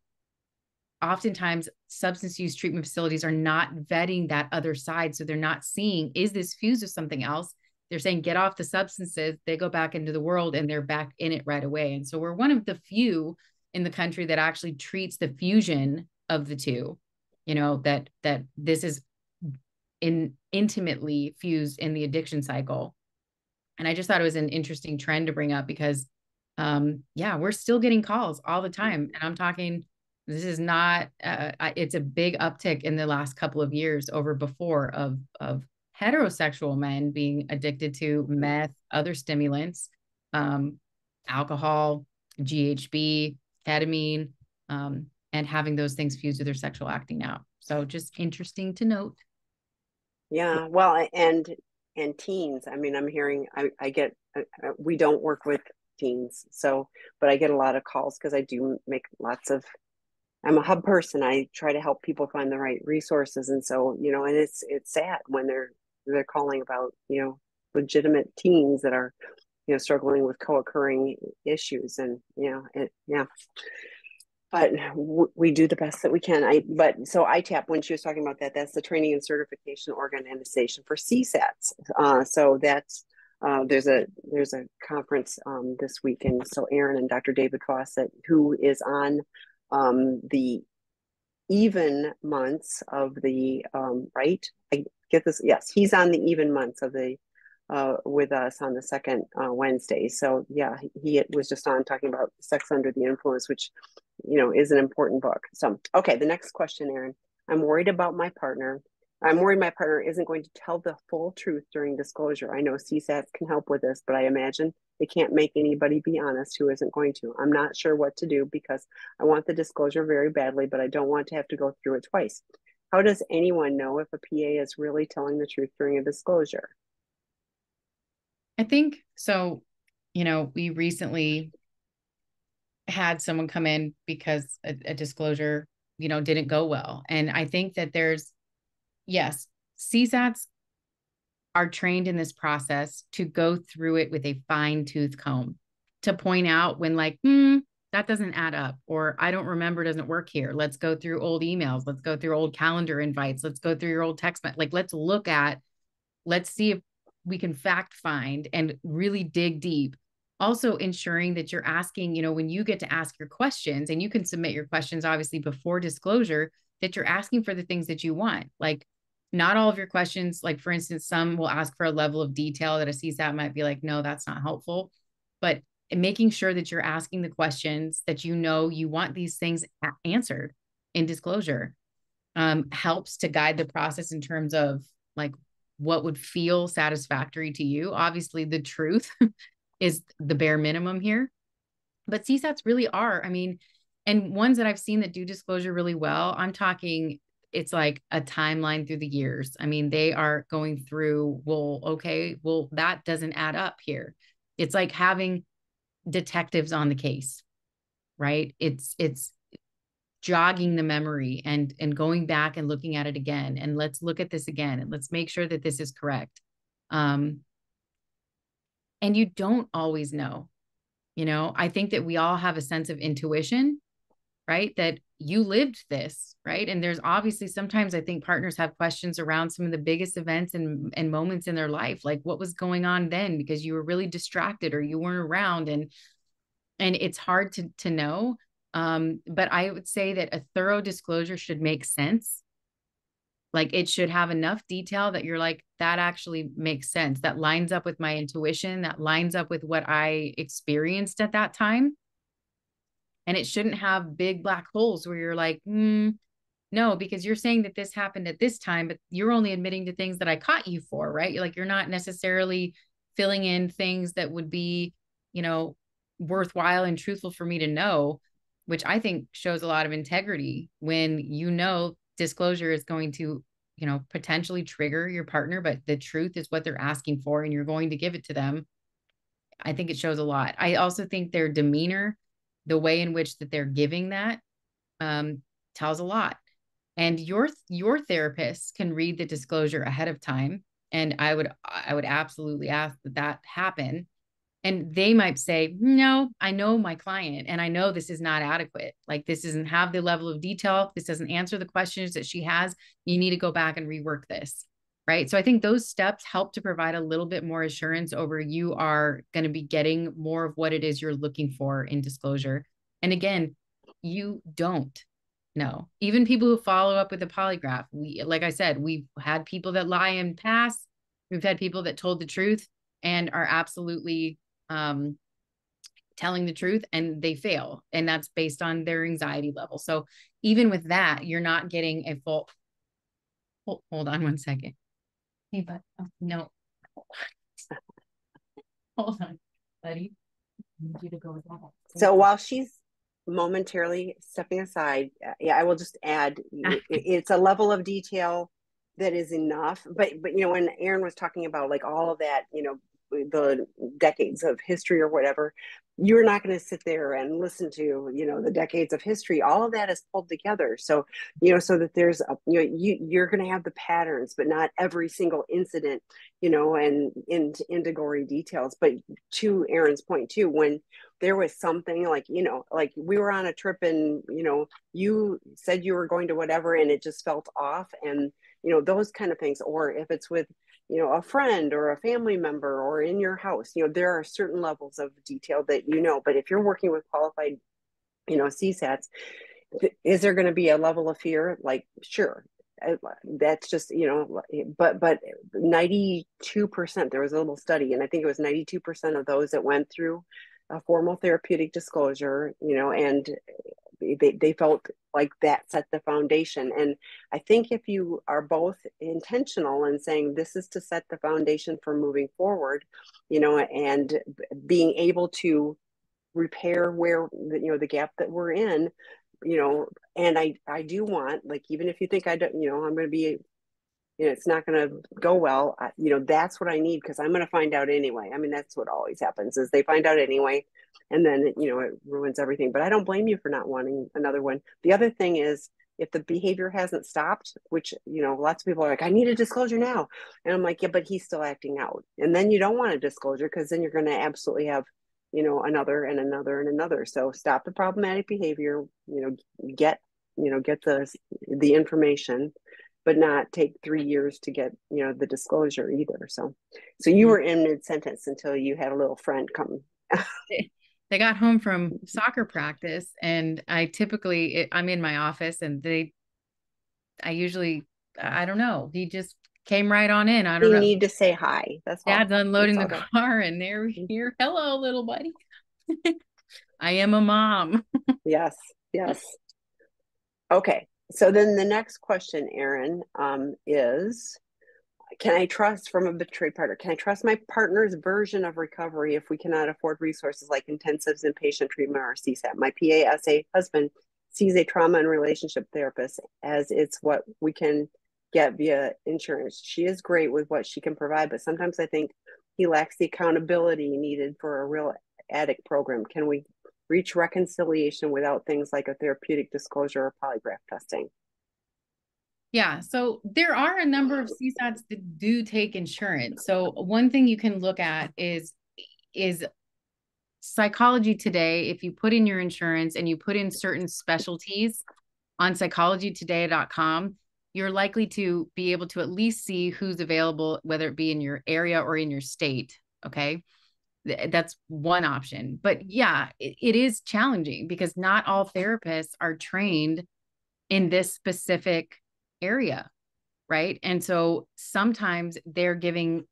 oftentimes substance use treatment facilities are not vetting that other side. So they're not seeing, is this fused with something else? They're saying, get off the substances, they go back into the world and they're back in it right away. And so we're one of the few in the country that actually treats the fusion of the two, that this is intimately fused in the addiction cycle. And I just thought it was an interesting trend to bring up because we're still getting calls all the time. And I'm talking, this is not, it's a big uptick in the last couple of years over before of heterosexual men being addicted to meth, other stimulants, alcohol, GHB, ketamine, and having those things fused with their sexual acting out. So just interesting to note. Yeah, well, and teens. I mean, I'm hearing, I get, we don't work with teens, so, but I get a lot of calls because I do make lots of, I'm a hub person. I try to help people find the right resources. And so, and it's sad when they're calling about, legitimate teens that are, struggling with co-occurring issues. And, but we do the best that we can. So ITAP, when she was talking about that, that's the Training and Certification Organization for CSATs. So that's, there's a conference this week. And so Erin and Dr. David Fawcett, who is on the even months of the right, I get this, yes, he's on the even months of the with us on the second Wednesday. So yeah, he was just on talking about Sex Under the Influence, which is an important book. So okay, the next question, Erin. I'm worried about my partner. I'm worried my partner isn't going to tell the full truth during disclosure. I know CSATs can help with this, but I imagine they can't make anybody be honest who isn't going to. I'm not sure what to do because I want the disclosure very badly, but I don't want to have to go through it twice. How does anyone know if a PA is really telling the truth during a disclosure? I think so. We recently had someone come in because a disclosure, didn't go well. And I think that yes, CSATs are trained in this process to go through it with a fine tooth comb to point out when like, that doesn't add up, or I don't remember, doesn't work here. Let's go through old emails. Let's go through old calendar invites. Let's go through your old text. Let's see if we can fact find and really dig deep. Also ensuring that you're asking, when you get to ask your questions, and you can submit your questions obviously before disclosure, that you're asking for the things that you want. Like not all of your questions, like for instance, some will ask for a level of detail that a CSAT might be like, no, that's not helpful. But making sure that you're asking the questions that you want these things answered in disclosure helps to guide the process in terms of like what would feel satisfactory to you. Obviously, the truth is the bare minimum here, but CSATs really are. I mean, and ones that I've seen that do disclosure really well, I'm talking, it's like a timeline through the years. I mean, they are going through, that doesn't add up here. It's like having detectives on the case, right? It's jogging the memory and going back and looking at it again, and let's look at this again, and let's make sure that this is correct. And you don't always know. I think that we all have a sense of intuition, right? That you lived this, right? And there's obviously sometimes I think partners have questions around some of the biggest events and moments in their life, like what was going on then because you were really distracted or you weren't around, and it's hard to know. But I would say that a thorough disclosure should make sense. Like it should have enough detail that you're like, that actually makes sense. That lines up with my intuition. That lines up with what I experienced at that time. And it shouldn't have big black holes where you're like, no, because you're saying that this happened at this time, but you're only admitting to things that I caught you for, right? Like you're not necessarily filling in things that would be, worthwhile and truthful for me to know, which I think shows a lot of integrity when disclosure is going to, potentially trigger your partner, but the truth is what they're asking for and you're going to give it to them. I think it shows a lot. I also think their demeanor, the way in which that they're giving that, tells a lot. And your therapist can read the disclosure ahead of time. And I would absolutely ask that happen. And they might say, no, I know my client and I know this is not adequate. Like this doesn't have the level of detail. This doesn't answer the questions that she has. You need to go back and rework this. Right. So I think those steps help to provide a little bit more assurance over you are going to be getting more of what it is you're looking for in disclosure. And again, you don't know. Even people who follow up with a polygraph, like I said, we've had people that lie and pass. We've had people that told the truth and are absolutely telling the truth and they fail. And that's based on their anxiety level. So even with that, you're not getting a full, hold on one second. Hey, but no, hold on, buddy. I need you to go with that. So while she's momentarily stepping aside, yeah, I will just add, it's a level of detail that is enough. But when Erin was talking about like all of that, the decades of history or whatever, you're not going to sit there and listen to the decades of history. All of that is pulled together, so so that there's you're going to have the patterns, but not every single incident, and into gory details. But to Erin's point too, when there was something like like we were on a trip and you said you were going to whatever and it just felt off, and those kind of things, or if it's with a friend or a family member or in your house, there are certain levels of detail that but if you're working with qualified CSATs, is there going to be a level of fear? Like, sure, that's just but 92%, there was a little study and I think it was 92% of those that went through a formal therapeutic disclosure, and they felt like that set the foundation. And I think if you are both intentional in saying this is to set the foundation for moving forward, and being able to repair where the gap that we're in, and I do want, like, even if you think I don't, I'm going to be, it's not going to go well, that's what I need, because I'm going to find out anyway. I mean, that's what always happens, is they find out anyway, and then it ruins everything. But I don't blame you for not wanting another one. The other thing is, if the behavior hasn't stopped, which lots of people are like, I need a disclosure now, and I'm like, yeah, but he's still acting out, and then you don't want a disclosure, because then you're going to absolutely have another and another and another. So stop the problematic behavior, get the information, but not take 3 years to get the disclosure either. So you were in mid-sentence until you had a little friend come. They got home from soccer practice and I'm in my office and I don't know, he just came right on in. I don't know. You need to say hi. That's all. Dad's unloading the car and there we hear, hello, little buddy. I am a mom. Yes. Okay. So then the next question, Erin, is, can I trust, from a betrayed partner, can I trust my partner's version of recovery if we cannot afford resources like intensives, inpatient treatment, or CSAT? My PASA husband sees a trauma and relationship therapist as it's what we can get via insurance. She is great with what she can provide, but sometimes I think he lacks the accountability needed for a real addict program. Can we reach reconciliation without things like a therapeutic disclosure or polygraph testing? Yeah, so there are a number of CSATs that do take insurance. So one thing you can look at is Psychology Today. If you put in your insurance and you put in certain specialties on psychologytoday.com, you're likely to be able to at least see who's available, whether it be in your area or in your state. Okay. That's one option. But yeah, it is challenging because not all therapists are trained in this specific area. right? And so sometimes they're giving,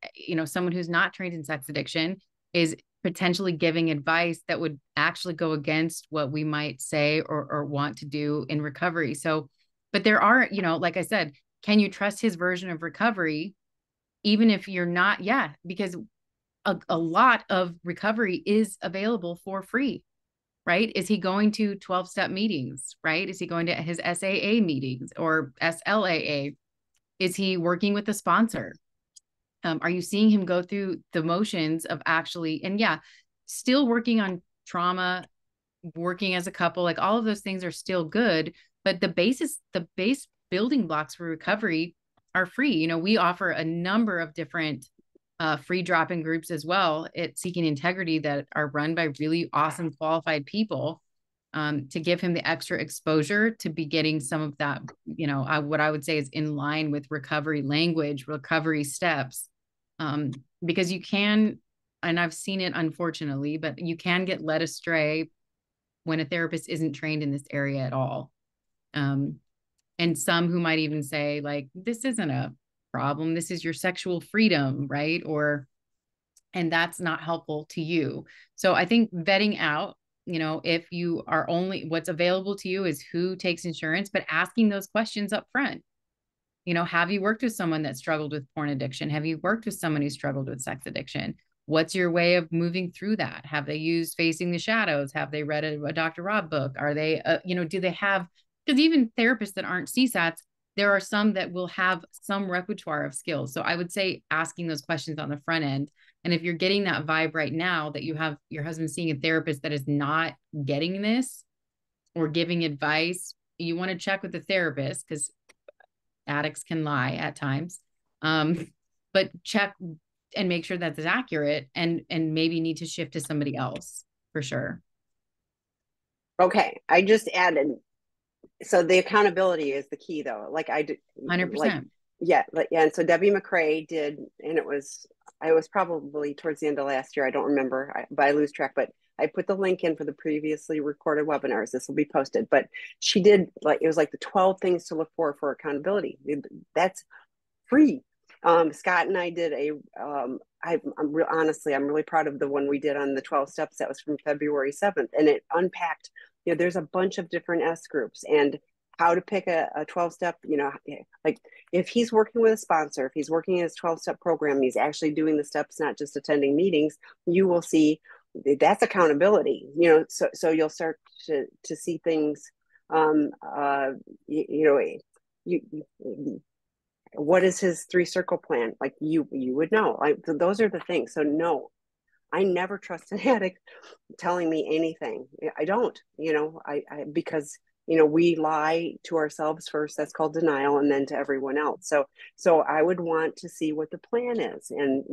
someone who's not trained in sex addiction is potentially giving advice that would actually go against what we might say or want to do in recovery. So, but there are, like I said, can you trust his version of recovery, even if you're not? Yeah, because a lot of recovery is available for free, right? Is he going to 12-step meetings, right? Is he going to his SAA meetings or SLAA? Is he working with a sponsor? Are you seeing him go through the motions of actually, and yeah, still working on trauma, working as a couple, like all of those things are still good, but the base building blocks for recovery are free. We offer a number of different free drop-in groups as well at Seeking Integrity that are run by really awesome qualified people, to give him the extra exposure to be getting some of that, what I would say is in line with recovery language, recovery steps. Because you can, and I've seen it unfortunately, but you can get led astray when a therapist isn't trained in this area at all. And some who might even say, like, this isn't a problem, this is your sexual freedom, right? And that's not helpful to you. So I think vetting out, if you are only, what's available to you is who takes insurance, but asking those questions up front. Have you worked with someone that struggled with porn addiction? Have you worked with someone who struggled with sex addiction? What's your way of moving through that? Have they used Facing the Shadows? Have they read a Dr. Rob book? Are they, do they have, because even therapists that aren't CSATs, there are some that will have some repertoire of skills. So I would say asking those questions on the front end. And if you're getting that vibe right now that you have your husband seeing a therapist that is not getting this or giving advice, you want to check with the therapist because addicts can lie at times. But check and make sure that's accurate and maybe need to shift to somebody else for sure. Okay, I just added, so the accountability is the key though. Like I did, 100%. yeah, and so Debbie McRae did, and I was probably towards the end of last year. I don't remember, but I lose track. But I put the link in for the previously recorded webinars. This will be posted. But she did, like, it was like the 12 things to look for accountability. That's free. Scott and I did honestly, I'm really proud of the one we did on the 12 steps. That was from February 7th. And it unpacked, there's a bunch of different S groups and how to pick a 12 step, like if he's working with a sponsor, if he's working in his 12-step program, he's actually doing the steps, not just attending meetings, you will see that's accountability, so you'll start to see things, what is his 3-circle plan? Like you would know. Like those are the things. So no, I never trust an addict telling me anything. I don't, I because we lie to ourselves first. That's called denial, and then to everyone else. So I would want to see what the plan is, and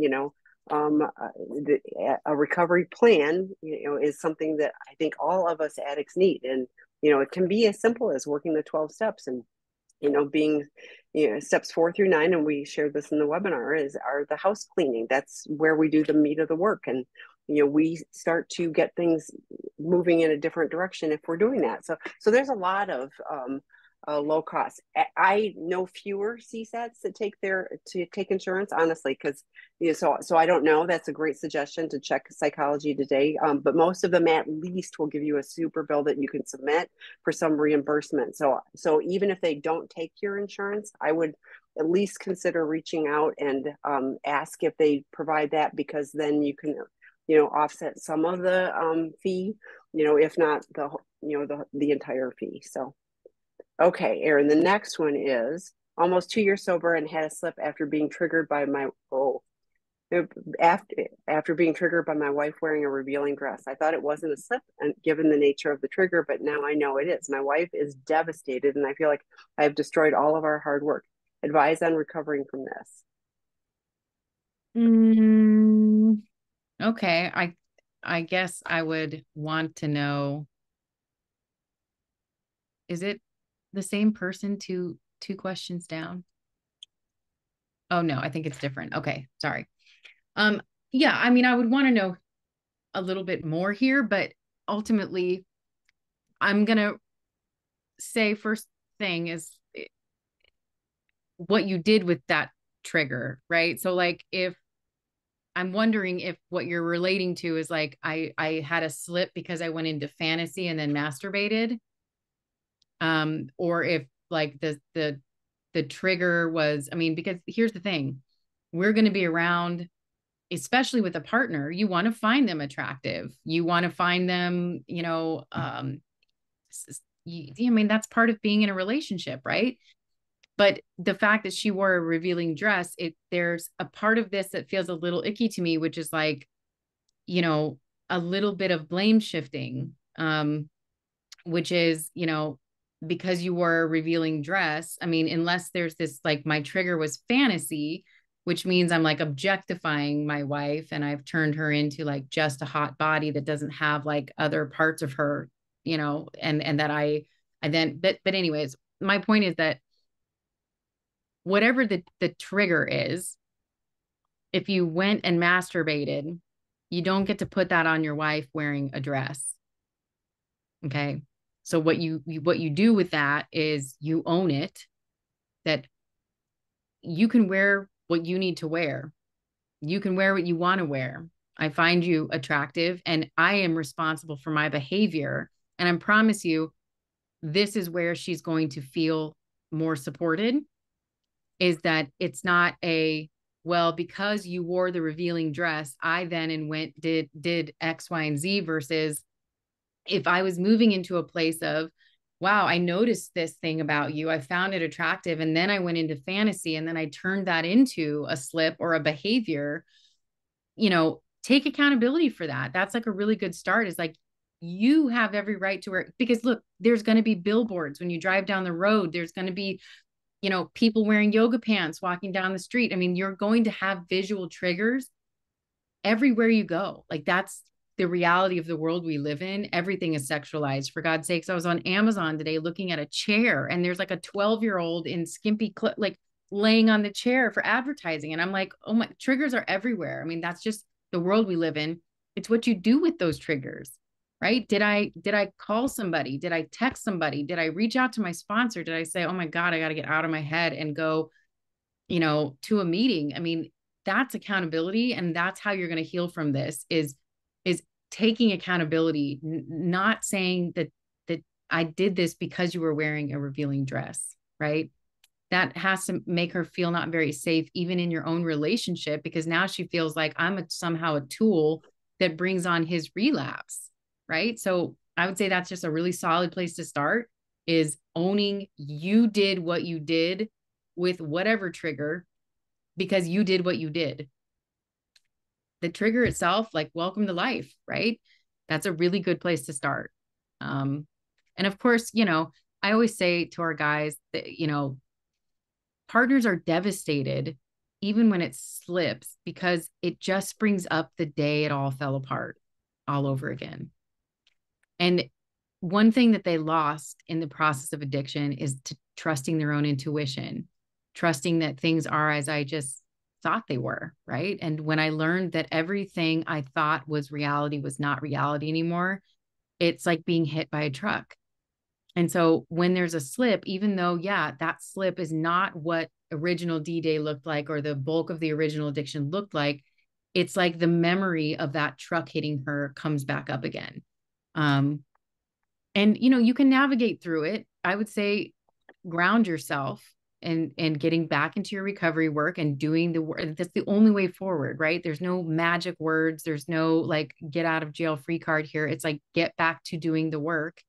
a recovery plan, is something that I think all of us addicts need, and it can be as simple as working the 12 steps and being, steps 4 through 9, and we shared this in the webinar, are the house cleaning. That's where we do the meat of the work. And, we start to get things moving in a different direction if we're doing that. So there's a lot of low cost. I know fewer CSATs that take insurance, honestly, because so I don't know. That's a great suggestion to check Psychology Today. But most of them at least will give you a super bill that you can submit for some reimbursement. So even if they don't take your insurance, I would at least consider reaching out and ask if they provide that, because then you can offset some of the fee, if not the entire fee. So okay, Erin, the next one is almost 2 years sober and had a slip after being triggered by after being triggered by my wife wearing a revealing dress. I thought it wasn't a slip, and given the nature of the trigger, but now I know it is. My wife is devastated, and I feel like I have destroyed all of our hard work. Advise on recovering from this. Okay, I guess I would want to know, is it the same person two questions down? Oh no, I think it's different. Okay, sorry. Yeah, I mean, I would want to know a little bit more here, but ultimately I'm gonna say first thing is what you did with that trigger, right? So like if I'm wondering if what you're relating to is like I had a slip because I went into fantasy and then masturbated, or if like the trigger was, I mean, because here's the thing, we're going to be around, especially with a partner, you want to find them attractive, you want to find them, I mean, that's part of being in a relationship, right? But the fact that she wore a revealing dress, there's a part of this that feels a little icky to me, which is like, you know, a little bit of blame shifting, which is, because you wore a revealing dress. I mean, unless there's this, like, my trigger was fantasy, which means I'm like objectifying my wife and I've turned her into like just a hot body that doesn't have like other parts of her, and that I then, but anyways, my point is that whatever the trigger is, if you went and masturbated, you don't get to put that on your wife wearing a dress. Okay. So what you do with that is you own it, that you can wear what you need to wear. You can wear what you want to wear. I find you attractive and I am responsible for my behavior. And I promise you, this is where she's going to feel more supported, is that it's not well, because you wore the revealing dress, I then and went did X, Y, and Z, versus if I was moving into a place of, wow, I noticed this thing about you, I found it attractive, and then I went into fantasy and then I turned that into a slip or a behavior, take accountability for that. That's like a really good start, is like, you have every right to wear, because look, there's going to be billboards when you drive down the road, there's going to be people wearing yoga pants walking down the street. I mean, you're going to have visual triggers everywhere you go. Like, that's the reality of the world we live in. Everything is sexualized, for God's sakes. I was on Amazon today looking at a chair and there's like a 12-year-old in skimpy like laying on the chair for advertising. And I'm like, oh my, triggers are everywhere. I mean, that's just the world we live in. It's what you do with those triggers, right? Did I call somebody? Did I text somebody? Did I reach out to my sponsor? Did I say, oh my God, I got to get out of my head and go, to a meeting? I mean, that's accountability. And that's how you're going to heal from this, is taking accountability, not saying that I did this because you were wearing a revealing dress, right? That has to make her feel not very safe, even in your own relationship, because now she feels like I'm somehow a tool that brings on his relapse, right? So I would say that's just a really solid place to start, is owning you did what you did with whatever trigger, because you did what you did. The trigger itself, like, welcome to life, right? That's a really good place to start. And of course, I always say to our guys that, partners are devastated even when it slips, because it just brings up the day it all fell apart all over again. And one thing that they lost in the process of addiction is trusting their own intuition, trusting that things are as I just thought they were, right? And when I learned that everything I thought was reality was not reality anymore, it's like being hit by a truck. And so when there's a slip, even though, yeah, that slip is not what original D-Day looked like or the bulk of the original addiction looked like, it's like the memory of that truck hitting her comes back up again. And you can navigate through it. I would say ground yourself and getting back into your recovery work and doing the work. That's the only way forward, right? There's no magic words. There's no like get out of jail free card here. It's like, get back to doing the work.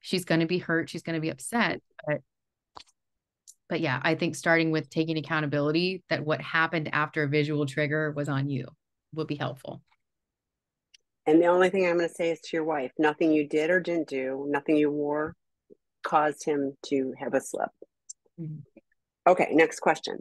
She's going to be hurt. She's going to be upset. But yeah, I think starting with taking accountability that what happened after a visual trigger was on you will be helpful. And the only thing I'm going to say is to your wife, nothing you did or didn't do, nothing you wore caused him to have a slip. Mm-hmm. Okay, next question.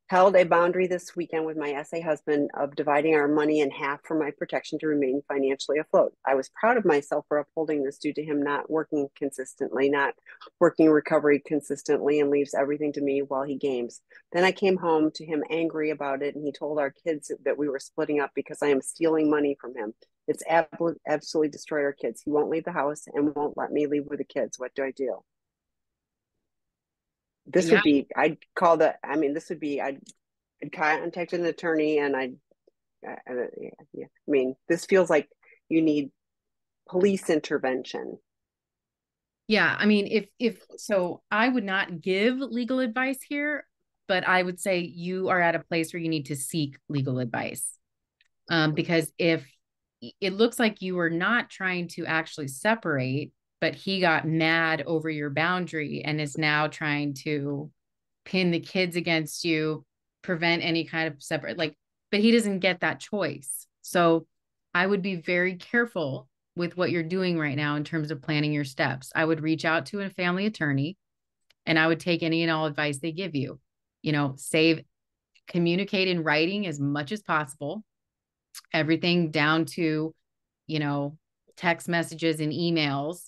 Held a boundary this weekend with my SA husband of dividing our money in half for my protection to remain financially afloat. I was proud of myself for upholding this due to him not working consistently, not working recovery consistently, and leaves everything to me while he games. Then I came home to him angry about it, and he told our kids that we were splitting up because I am stealing money from him. It's absolutely destroyed our kids. He won't leave the house and won't let me leave with the kids. What do I do? this Yeah. would be, I'd call the, I mean, this would be, I'd contact an attorney and yeah. I mean, this feels like you need police intervention. Yeah. I mean, if so, I would not give legal advice here, but I would say you are at a place where you need to seek legal advice. Because if it looks like you were not trying to actually separate, but he got mad over your boundary and is now trying to pin the kids against you, prevent any kind of separate, like, but he doesn't get that choice. So I would be very careful with what you're doing right now in terms of planning your steps. I would reach out to a family attorney and I would take any and all advice they give you. Save, communicate in writing as much as possible, everything down to, you know, text messages and emails.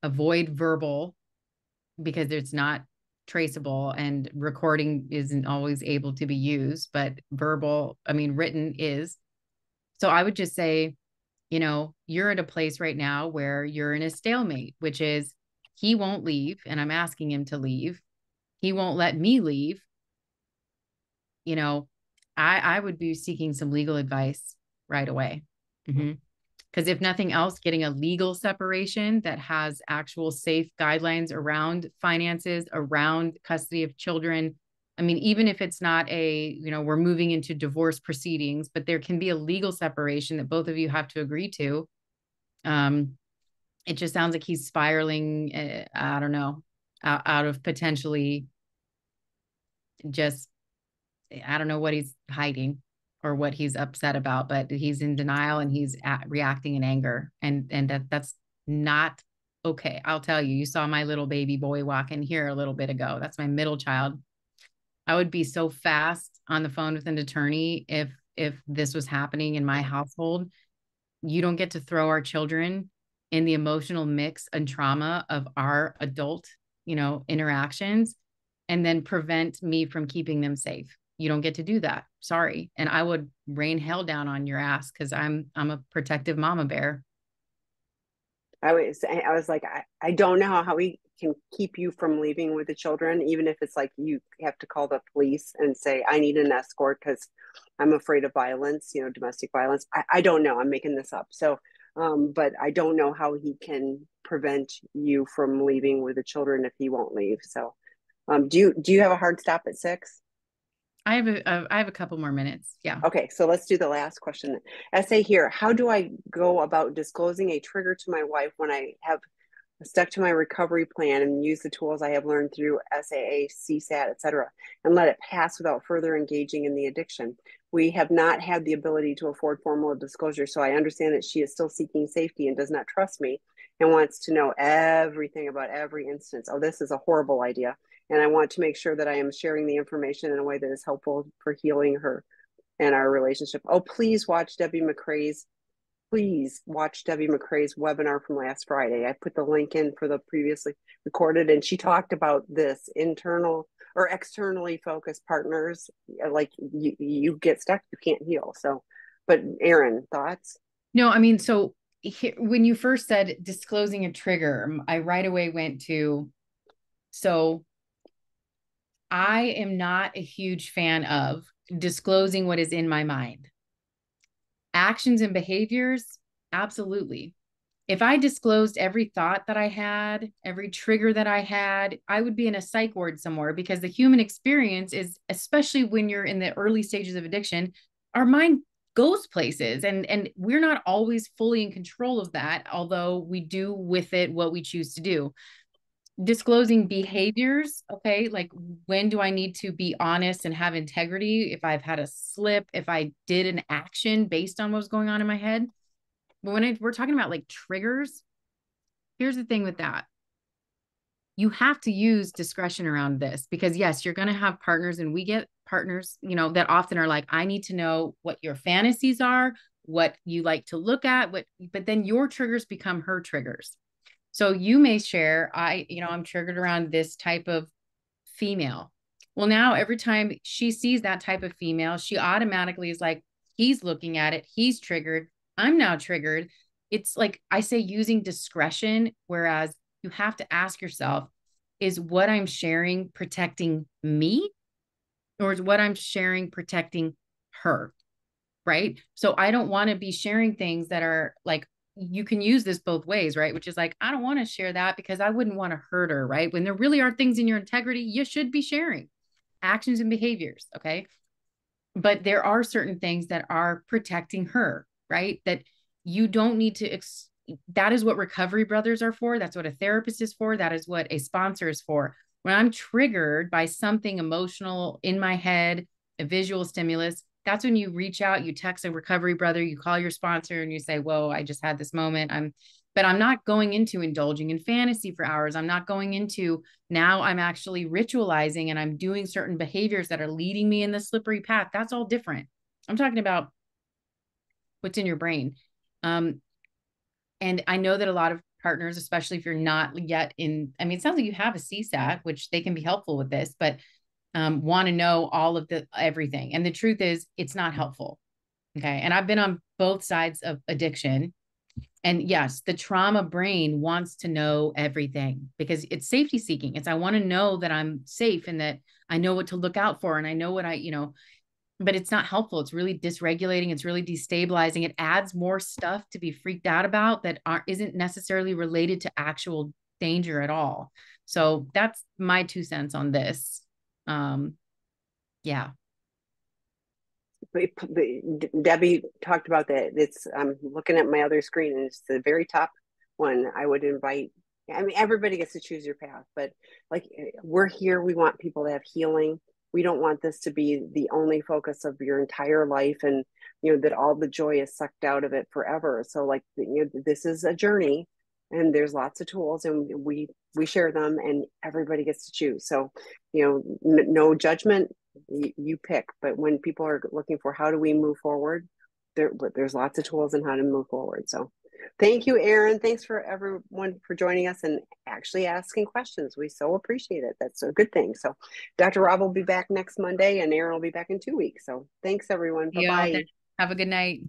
Avoid verbal because it's not traceable and recording isn't always able to be used, but verbal, I mean, written is. So I would just say, you're at a place right now where you're in a stalemate, which is he won't leave and I'm asking him to leave. He won't let me leave. You know, I would be seeking some legal advice right away. Mm-hmm. Because if nothing else, getting a legal separation that has actual safe guidelines around finances, around custody of children. I mean, even if it's not we're moving into divorce proceedings, but there can be a legal separation that both of you have to agree to. It just sounds like he's spiraling, I don't know, out of potentially just, I don't know what he's hiding or what he's upset about, but he's in denial and he's reacting in anger. And that's not okay. I'll tell you, you saw my little baby boy walk in here a little bit ago. That's my middle child. I would be so fast on the phone with an attorney if this was happening in my household. You don't get to throw our children in the emotional mix and trauma of our adult, interactions and then prevent me from keeping them safe. You don't get to do that. Sorry. And I would rain hell down on your ass because I'm a protective mama bear. I was like, I don't know how we can keep you from leaving with the children, even if it's like you have to call the police and say, I need an escort because I'm afraid of violence, domestic violence. I don't know. I'm making this up. So, but I don't know how he can prevent you from leaving with the children if he won't leave. So, do you have a hard stop at 6? I have a couple more minutes. Yeah. Okay, so let's do the last question. Essay here. How do I go about disclosing a trigger to my wife when I have stuck to my recovery plan and use the tools I have learned through SAA, CSAT, etc., and let it pass without further engaging in the addiction? We have not had the ability to afford formal disclosure, so I understand that she is still seeking safety and does not trust me and wants to know everything about every instance. Oh, this is a horrible idea. And I want to make sure that I am sharing the information in a way that is helpful for healing her and our relationship. Oh, please watch Debbie McCrae's webinar from last Friday. I put the link in for the previously recorded, and she talked about this internal or externally focused partners. Like you get stuck, you can't heal. So, but Erin, thoughts? No, I mean, so when you first said disclosing a trigger, I right away went to, so I am not a huge fan of disclosing what is in my mind. Actions and behaviors, absolutely. If I disclosed every thought that I had, every trigger that I had, I would be in a psych ward somewhere because the human experience is, especially when you're in the early stages of addiction, our mind goes places and we're not always fully in control of that, although we do with it what we choose to do. Disclosing behaviors, okay, like when do I need to be honest and have integrity? If I've had a slip, if I did an action based on what was going on in my head. But when we're talking about like triggers, here's the thing with that. You have to use discretion around this because yes, you're going to have partners and we get partners, that often are like, I need to know what your fantasies are, what you like to look at, but then your triggers become her triggers. So you may share, I'm triggered around this type of female. Well, now every time she sees that type of female, she automatically is like, he's looking at it. He's triggered. I'm now triggered. It's like I say using discretion, whereas you have to ask yourself, is what I'm sharing protecting me, or is what I'm sharing protecting her? Right. So I don't want to be sharing things that are like, you can use this both ways, right? Which is like, I don't want to share that because I wouldn't want to hurt her, right? When there really are things in your integrity, you should be sharing actions and behaviors. Okay. But there are certain things that are protecting her, right? That you don't need to, that is what recovery brothers are for. That's what a therapist is for. That is what a sponsor is for. When I'm triggered by something emotional in my head, a visual stimulus, that's when you reach out, you text a recovery brother, you call your sponsor and you say, whoa, I just had this moment. But I'm not going into indulging in fantasy for hours. I'm not going into, now I'm actually ritualizing and I'm doing certain behaviors that are leading me in the slippery path. That's all different. I'm talking about what's in your brain. And I know that a lot of partners, especially if you're not yet in, I mean, it sounds like you have a CSAT, which they can be helpful with this, but want to know all of the everything. And the truth is, it's not helpful. Okay. And I've been on both sides of addiction. And yes, the trauma brain wants to know everything because it's safety seeking. It's, I want to know that I'm safe and that I know what to look out for. And I know what but it's not helpful. It's really dysregulating. It's really destabilizing. It adds more stuff to be freaked out about that isn't necessarily related to actual danger at all. So that's my 2 cents on this. Yeah. Debbie talked about that. I'm looking at my other screen and it's the very top one. I would invite, I mean, everybody gets to choose your path, but like we're here, we want people to have healing. We don't want this to be the only focus of your entire life and, that all the joy is sucked out of it forever. So like, this is a journey and there's lots of tools and we share them and everybody gets to choose. So, no judgment, you pick. But when people are looking for how do we move forward, there's lots of tools on how to move forward. So thank you, Erin. Thanks for everyone for joining us and actually asking questions. We so appreciate it. That's a good thing. So Dr. Rob will be back next Monday and Erin will be back in 2 weeks. So thanks everyone. Bye-bye. Have a good night.